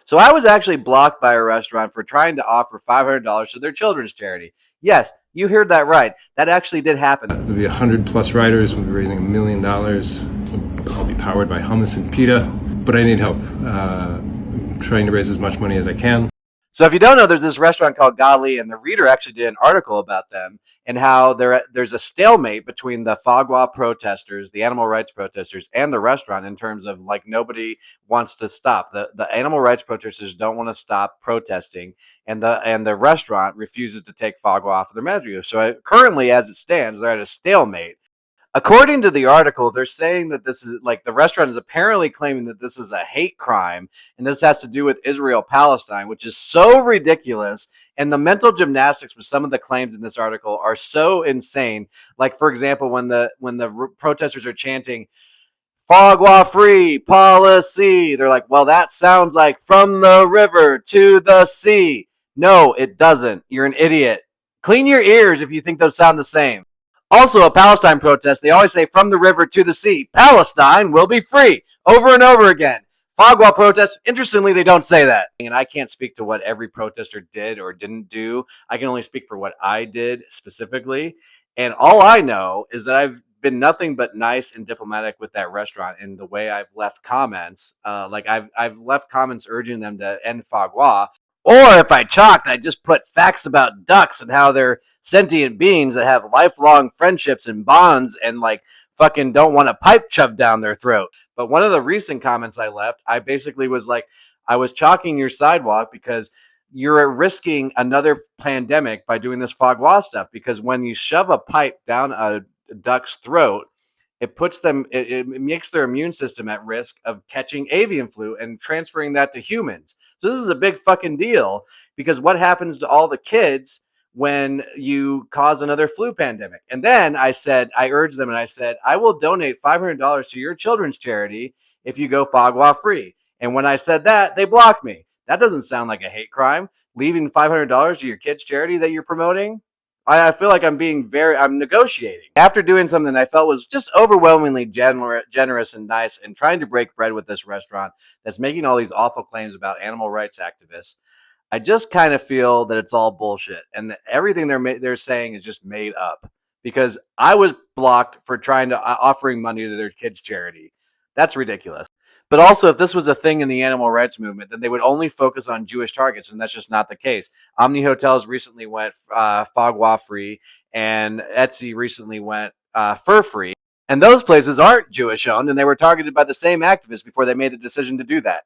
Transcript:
So I was actually blocked by a restaurant for trying to offer $500 to their children's charity. Yes, you heard that right. That actually did happen. There'll be 100 plus riders. We'll be raising $1 million. I'll be powered by hummus and pita, but I need help. I'm trying to raise as much money as I can. So if you don't know, there's this restaurant called Galit, and the Reader actually did an article about them and how there's a stalemate between the Foie protesters, the animal rights protesters, and the restaurant in terms of like nobody wants to stop. The animal rights protesters don't want to stop protesting, and the restaurant refuses to take Foie off of their menu. So currently, as it stands, they're at a stalemate. According to the article, they're saying that this is like the restaurant is apparently claiming that this is a hate crime and this has to do with Israel Palestine, which is so ridiculous. And the mental gymnastics with some of the claims in this article are so insane. Like, for example, when the protesters are chanting "Foie Gras free policy," they're like, well, that sounds like from the river to the sea. No, it doesn't. You're an idiot. Clean your ears if you think those sound the same. Also, a Palestine protest, they always say from the river to the sea, Palestine will be free, over and over again. Foie Gras protests, interestingly, they don't say that. And I can't speak to what every protester did or didn't do. I can only speak for what I did specifically. And all I know is that I've been nothing but nice and diplomatic with that restaurant in the way I've left comments. I've left comments urging them to end Foie Gras. Or if I chalked, I just put facts about ducks and how they're sentient beings that have lifelong friendships and bonds and like fucking don't want a pipe shoved down their throat. But one of the recent comments I left, I basically was like, I was chalking your sidewalk because you're risking another pandemic by doing this Foie Gras stuff. Because when you shove a pipe down a duck's throat, it makes their immune system at risk of catching avian flu and transferring that to humans. So this is a big fucking deal because what happens to all the kids when you cause another flu pandemic? And then I urged them and I said, I will donate $500 to your children's charity if you go Foie Gras free. And when I said that, they blocked me. That doesn't sound like a hate crime. Leaving $500 to your kids' charity that you're promoting? I feel like I'm negotiating. After doing something I felt was just overwhelmingly generous and nice and trying to break bread with this restaurant that's making all these awful claims about animal rights activists, I just kind of feel that it's all bullshit and that everything they're saying is just made up because I was blocked for trying to offering money to their kids' charity. That's ridiculous. But also, if this was a thing in the animal rights movement, then they would only focus on Jewish targets, and that's just not the case. Omni Hotels recently went Foie Gras free, and Etsy recently went fur free. And those places aren't Jewish owned, and they were targeted by the same activists before they made the decision to do that.